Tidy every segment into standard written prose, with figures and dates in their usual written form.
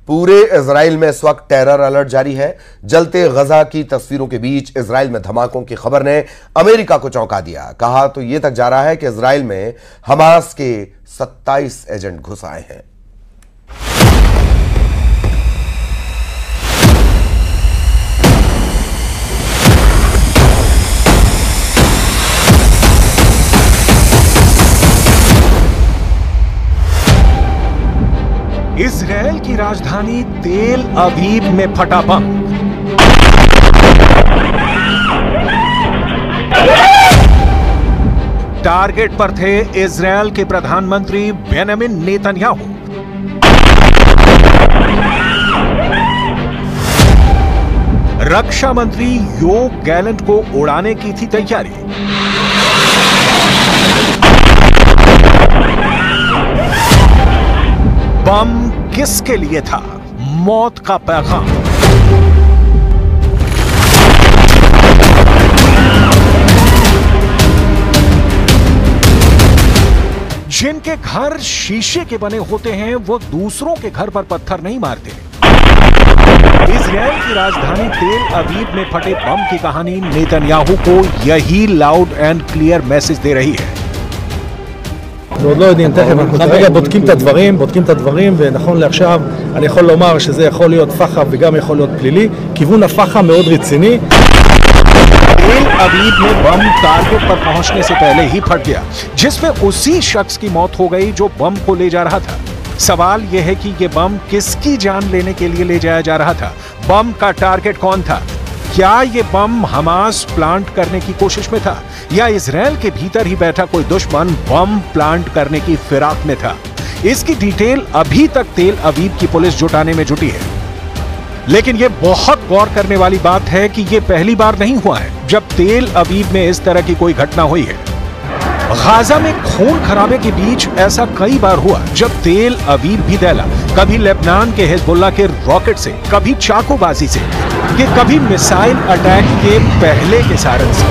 पूरे इजराइल में इस वक्त टेरर अलर्ट जारी है। जलते गजा की तस्वीरों के बीच इजराइल में धमाकों की खबर ने अमेरिका को चौंका दिया। कहा तो यह तक जा रहा है कि इजराइल में हमास के 27 एजेंट घुस आए हैं। इजराइल की राजधानी तेल अवीव में फटा बम। टारगेट पर थे इजराइल के प्रधानमंत्री बेंजामिन नेतन्याहू। रक्षा मंत्री योव गैलेंट को उड़ाने की थी तैयारी। बम किसके लिए था? मौत का पैगाम। जिनके घर शीशे के बने होते हैं वो दूसरों के घर पर पत्थर नहीं मारते। इजराइल की राजधानी तेल अवीव में फटे बम की कहानी नेतन्याहू को यही लाउड एंड क्लियर मैसेज दे रही है। ועוד לא יודעים, תכף אנחנו כרגע בודקים את הדברים, ונכון לעכשיו אני יכול לומר שזה יכול להיות פח"ע וגם יכול להיות פלילי. כיוון הפח"ע מאוד רציני. तेल अवीव में बम टारगेट पर पहुंचने से पहले ही फट गया, जिसमें उसी शख्स की मौत हो गई जो बम को ले जा रहा था। सवाल यह है कि यह बम किसकी जान लेने के लिए ले जाया जा रहा था? बम का टारगेट कौन था? क्या यह बम हमास प्लांट करने की कोशिश में था या इजराइल के भीतर ही बैठा कोई दुश्मन बम प्लांट करने की फिराक में था? इसकी डिटेल अभी तक तेल अवीव की पुलिस जुटाने में जुटी है। लेकिन यह बहुत गौर करने वाली बात है कि यह पहली बार नहीं हुआ है जब तेल अवीव में इस तरह की कोई घटना हुई है। गाजा में खून खराबे के बीच ऐसा कई बार हुआ जब तेल अवीव भी दहला, कभी लेबनान के हिजबुल्लाह के रॉकेट से, कभी चाकूबाजी से, कि कभी मिसाइल अटैक के पहले के सारन से।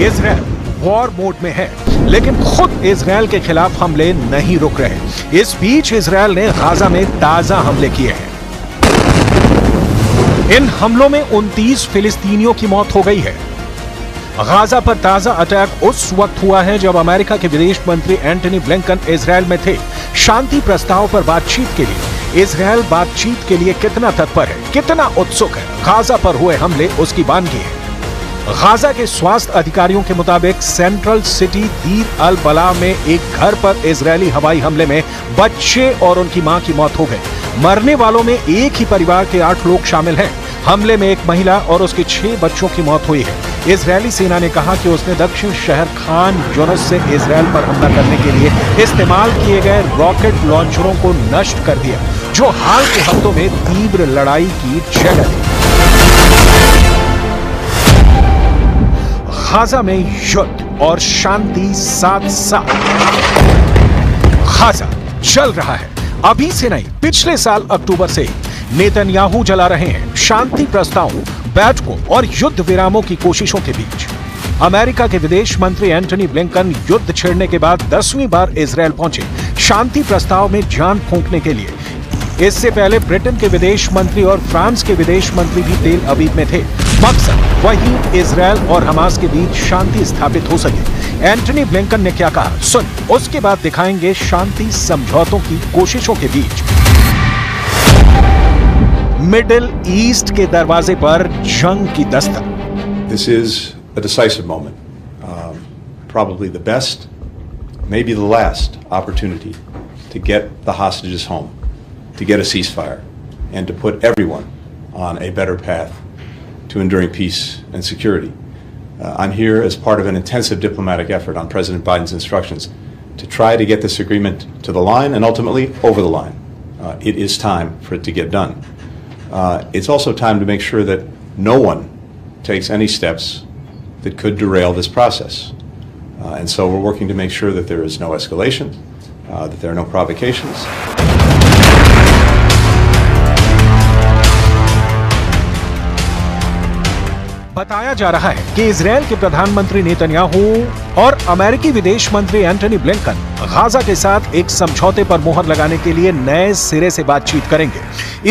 इजराइल वॉर मोड में है, लेकिन खुद इजराइल के खिलाफ हमले नहीं रुक रहे। इस बीच इजराइल ने गाजा में ताजा हमले किए हैं। इन हमलों में 29 फिलिस्तीनियों की मौत हो गई है। गाजा पर ताजा अटैक उस वक्त हुआ है जब अमेरिका के विदेश मंत्री एंटनी ब्लिंकन इजराइल में थे। शांति प्रस्ताव पर बातचीत के लिए इजराइल बातचीत के लिए कितना तत्पर है, कितना उत्सुक है, गाजा पर हुए हमले उसकी वानगी है। गाजा के स्वास्थ्य अधिकारियों के मुताबिक सेंट्रल सिटी दीर अल बला में एक घर पर इजरायली हवाई हमले में बच्चे और उनकी मां की मौत हो गई। मरने वालों में एक ही परिवार के 8 लोग शामिल हैं। हमले में एक महिला और उसके 6 बच्चों की मौत हुई है। इजरायली सेना ने कहा कि उसने दक्षिण शहर खान यूनिस से इजराइल पर हमला करने के लिए इस्तेमाल किए गए रॉकेट लॉन्चरों को नष्ट कर दिया, जो हाल के हफ्तों में तीव्र लड़ाई की जगह थी। गाजा में युद्ध और शांति साथ साथ। गाजा चल रहा है, अभी से नहीं, पिछले साल अक्टूबर से ही। नेतन्याहू चला रहे हैं शांति प्रस्तावों, बैठकों और युद्ध विरामों की कोशिशों के बीच। अमेरिका के विदेश मंत्री एंटनी ब्लिंकन युद्ध छिड़ने के बाद 10वीं बार इजराइल पहुंचे शांति प्रस्ताव में जान फूंकने के लिए। इससे पहले ब्रिटेन के विदेश मंत्री और फ्रांस के विदेश मंत्री भी तेल अवीव में थे। मकसद वही इजराइल और हमास के बीच शांति स्थापित हो सके। एंटनी ब्लिंकन ने क्या कहा, सुन, उसके बाद दिखाएंगे शांति समझौतों की कोशिशों के बीच। मिडिल ईस्ट के दरवाजे पर जंग की Dastak. This is a decisive moment, probably the best, maybe the last opportunity to get the hostages home, to get a ceasefire, and to put everyone on a better path to enduring peace and security. I'm here as part of an intensive diplomatic effort on President Biden's instructions to try to get this agreement to the line and ultimately over the line. It is time for it to get done. It's also time to make sure that no one takes any steps that could derail this process. And so we're working to make sure that there is no escalation, that there are no provocations. बताया जा रहा है कि Israel के प्रधानमंत्री Netanyahu और अमेरिकी विदेश मंत्री एंटनी ब्लिंकन गाजा के साथ एक समझौते पर मुहर लगाने के लिए नए सिरे से बातचीत करेंगे।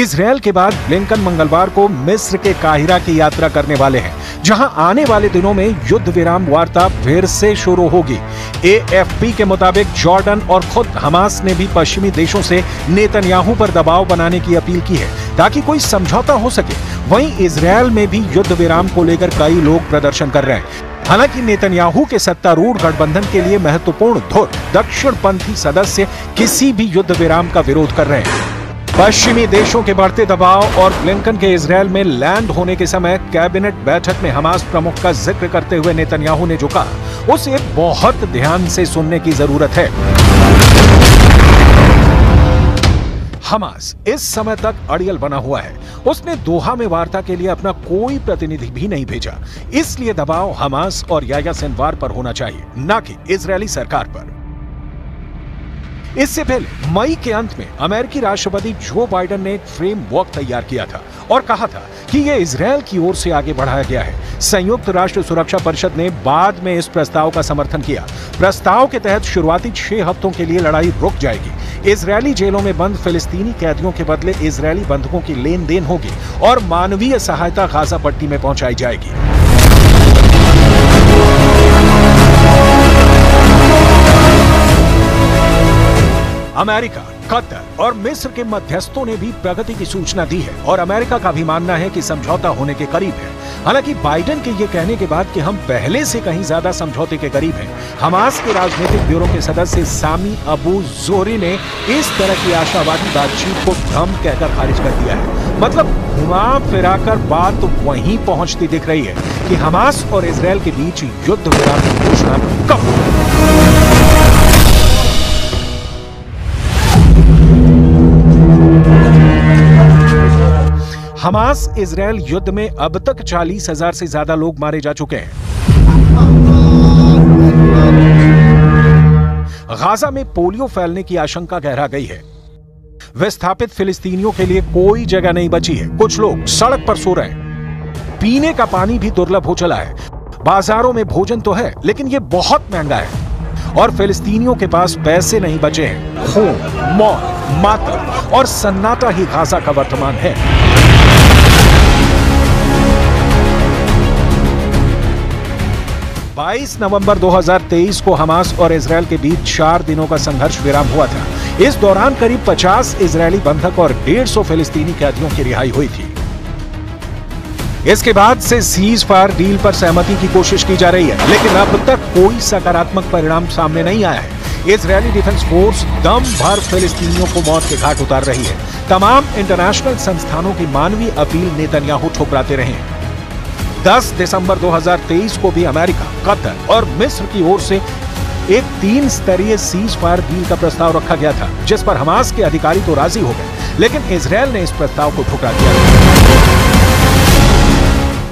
इजरायल के बाद ब्लिंकन मंगलवार को मिस्र के काहिरा की यात्रा करने वाले हैं, जहां आने वाले दिनों में युद्ध विराम वार्ता फिर से शुरू होगी। AFP के मुताबिक जॉर्डन और खुद हमास ने भी पश्चिमी देशों से नेतन्याहू पर दबाव बनाने की अपील की है ताकि कोई समझौता हो सके। वहीं इजरायल में भी युद्ध विराम को लेकर कई लोग प्रदर्शन कर रहे हैं। हालांकि नेतन्याहू के सत्तारूढ़ गठबंधन के लिए महत्वपूर्ण धुर दक्षिणपंथी सदस्य किसी भी युद्ध विराम का विरोध कर रहे हैं। पश्चिमी देशों के बढ़ते दबाव और ब्लिंकन के इजरायल में लैंड होने के समय कैबिनेट बैठक में हमास प्रमुख का जिक्र करते हुए नेतन्याहू ने जो कहा, उसे बहुत ध्यान से सुनने की जरूरत है। हमास इस समय तक अड़ियल बना हुआ है। उसने दोहा में वार्ता के लिए अपना कोई प्रतिनिधि भी नहीं भेजा। इसलिए दबाव हमास और याह्या सिनवार पर होना चाहिए, न कि इजरायली सरकार पर। इससे पहले मई के अंत में अमेरिकी राष्ट्रपति जो बाइडेन ने एक फ्रेमवर्क तैयार किया था और कहा था कि यह इजरायल की ओर से आगे बढ़ाया गया है। संयुक्त राष्ट्र सुरक्षा परिषद ने बाद में इस प्रस्ताव का समर्थन किया। प्रस्ताव के तहत शुरुआती 6 हफ्तों के लिए लड़ाई रुक जाएगी। इजरायली जेलों में बंद फिलिस्तीनी कैदियों के बदले इजरायली बंधकों की लेन देन होगी और मानवीय सहायता गाजा पट्टी में पहुंचाई जाएगी। अमेरिका, कतर और मिस्र के मध्यस्थों ने भी प्रगति की सूचना दी है और अमेरिका का भी मानना है कि समझौता होने के करीब है। हालांकि बाइडेन के ये कहने के बाद कि हम पहले से कहीं ज्यादा समझौते के करीब हैं, हमास के राजनीतिक ब्यूरो के सदस्य सामी अबू जोहरी ने इस तरह की आशावादी बातचीत को भ्रम कहकर खारिज कर दिया है। मतलब घुमा फिराकर बात वहीं पहुंचती दिख रही है कि हमास और इजरायल के बीच युद्ध विराम की घोषणा कब होगी। हमास इजरायल युद्ध में अब तक 40,000 से ज्यादा लोग मारे जा चुके हैं। गाजा में पोलियो फैलने की आशंका गहरा गई है। विस्थापित फिलिस्तीनियों के लिए कोई जगह नहीं बची है। कुछ लोग सड़क पर सो रहे हैं। पीने का पानी भी दुर्लभ हो चला है। बाजारों में भोजन तो है, लेकिन यह बहुत महंगा है और फिलिस्तीनियों के पास पैसे नहीं बचे हैं। खून, मौत, मातम और सन्नाटा ही गाजा का वर्तमान है। 22 नवंबर 2023 को हमास और इजरायल के बीच 4 दिनों का संघर्ष विराम हुआ था। इस दौरान करीब 50 इजरायली बंधक और 150 फिलिस्तीनी कैदियों की रिहाई हुई थी। इसके बाद से सीज फायर डील पर सहमति की कोशिश की जा रही है, लेकिन अब तक कोई सकारात्मक परिणाम सामने नहीं आया है। इजरायली डिफेंस फोर्स दम भर फिलिस्तीनियों को मौत के घाट उतार रही है। तमाम इंटरनेशनल संस्थानों की मानवीय अपील नेतन्याहू ठुकराते रहे हैं। 10 दिसंबर 2023 को भी अमेरिका, कतर और मिस्र की ओर से एक 3 स्तरीय सीज फायर डील का प्रस्ताव रखा गया था, जिस पर हमास के अधिकारी तो राजी हो गए, लेकिन इजरायल ने इस प्रस्ताव को ठुकरा दिया।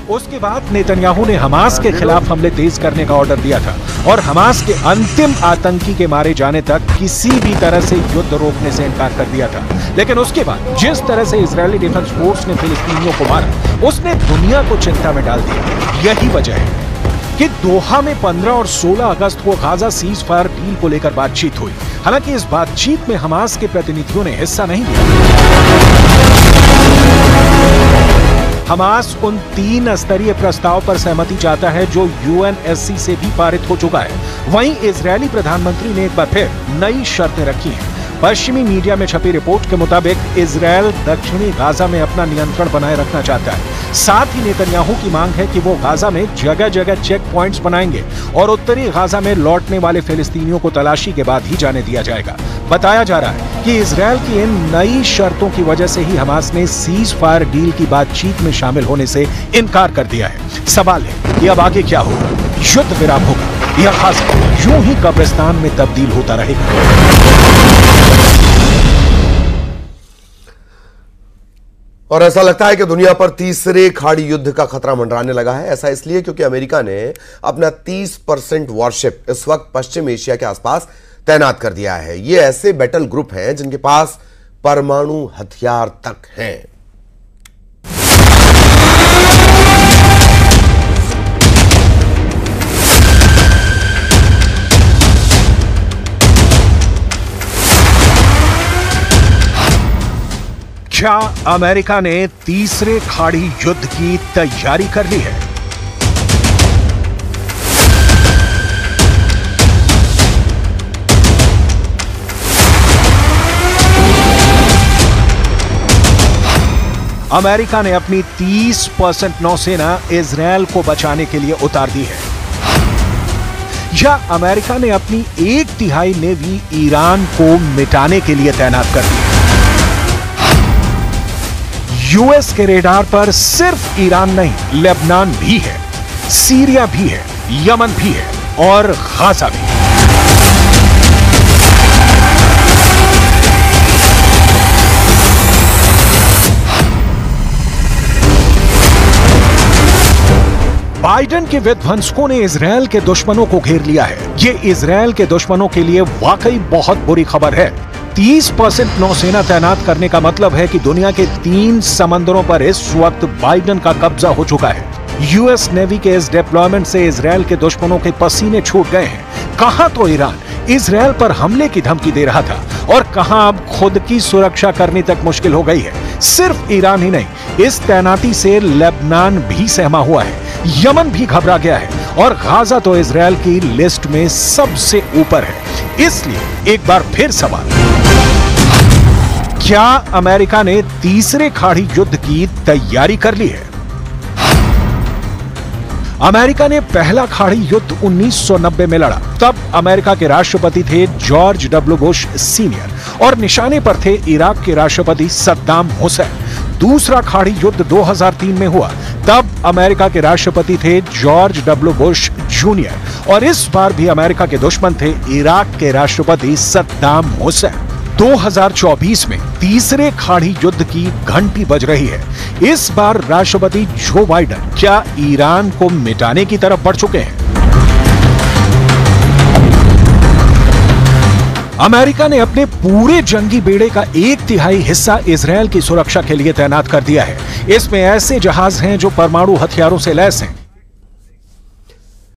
उसके बाद नेतन्याहू ने हमास के खिलाफ हमले तेज करने का ऑर्डर दिया था और हमास के अंतिम आतंकी के मारे जाने तक किसी भी तरह से युद्ध रोकने से इनकार कर दिया था। लेकिन उसके बाद जिस तरह से इजरायली डिफेंस फोर्स ने फिलिस्तीनियों को मारा, उसने दुनिया को चिंता में डाल दिया। यही वजह है कि दोहा में 15 और 16 अगस्त को गाजा सीज फायर डील को लेकर बातचीत हुई। हालांकि इस बातचीत में हमास के प्रतिनिधियों ने हिस्सा नहीं लिया। हमास उन 3 स्तरीय प्रस्ताव पर सहमति चाहता है जो UNSC से भी पारित हो चुका है। वहीं इजरायली प्रधानमंत्री ने एक बार फिर नई शर्तें रखी हैं। पश्चिमी मीडिया में छपी रिपोर्ट के मुताबिक इजरायल दक्षिणी गाजा में अपना नियंत्रण बनाए रखना चाहता है। साथ ही नेतन्याहू की मांग है कि वो गाजा में जगह जगह चेक पॉइंट्स बनाएंगे और उत्तरी गाजा में लौटने वाले फिलिस्तीनियों को तलाशी के बाद ही जाने दिया जाएगा। बताया जा रहा है कि इजरायल की इन नई शर्तों की वजह से ही हमास ने सीज फायर डील की बातचीत में शामिल होने से इनकार कर दिया है। सवाल है कि अब आगे क्या होगा? युद्ध विराम होगा या गाजा यूं ही कब्रिस्तान में तब्दील होता रहेगा? और ऐसा लगता है कि दुनिया पर तीसरे खाड़ी युद्ध का खतरा मंडराने लगा है। ऐसा इसलिए क्योंकि अमेरिका ने अपना 30% वॉरशिप इस वक्त पश्चिम एशिया के आसपास तैनात कर दिया है। ये ऐसे बैटल ग्रुप हैं जिनके पास परमाणु हथियार तक हैं। क्या अमेरिका ने तीसरे खाड़ी युद्ध की तैयारी कर ली है? अमेरिका ने अपनी 30% नौसेना इजरायल को बचाने के लिए उतार दी है, या अमेरिका ने अपनी 1/3 नेवी ईरान को मिटाने के लिए तैनात कर दी है। यूएस के रेडार पर सिर्फ ईरान नहीं, लेबनान भी है, सीरिया भी है, यमन भी है और गाजा भी। बाइडेन के विध्वंसकों ने इजरायल के दुश्मनों को घेर लिया है। ये इजरायल के दुश्मनों के लिए वाकई बहुत बुरी खबर है। 30% नौसेना तैनात करने का मतलब है कि दुनिया के 3 समंदरों पर इस वक्त बाइडेन का कब्जा हो चुका है। यूएस नेवी के इस डिप्लॉयमेंट से इजरायल के दुश्मनों के पसीने छूट गए हैं। कहां तो ईरान इजरायल पर हमले की धमकी दे रहा था और कहां अब खुद की सुरक्षा करनी तक मुश्किल हो गई है। सिर्फ ईरान ही नहीं, इस तैनाती से लेबनान भी सहमा हुआ है, यमन भी घबरा गया है और गाजा तो इजरायल की लिस्ट में सबसे ऊपर है। इसलिए एक बार फिर सवाल, क्या अमेरिका ने तीसरे खाड़ी युद्ध की तैयारी कर ली है? अमेरिका ने पहला खाड़ी युद्ध 1990 में लड़ा। तब अमेरिका के राष्ट्रपति थे जॉर्ज डब्ल्यू बुश सीनियर और निशाने पर थे इराक के राष्ट्रपति सद्दाम हुसैन। दूसरा खाड़ी युद्ध 2003 में हुआ। तब अमेरिका के राष्ट्रपति थे जॉर्ज डब्ल्यू बुश जूनियर और इस बार भी अमेरिका के दुश्मन थे इराक के राष्ट्रपति सद्दाम हुसैन। 2024 में तीसरे खाड़ी युद्ध की घंटी बज रही है। इस बार राष्ट्रपति जो बाइडेन क्या ईरान को मिटाने की तरफ बढ़ चुके हैं? अमेरिका ने अपने पूरे जंगी बेड़े का 1/3 हिस्सा इजरायल की सुरक्षा के लिए तैनात कर दिया है। इसमें ऐसे जहाज हैं जो परमाणु हथियारों से लैस हैं,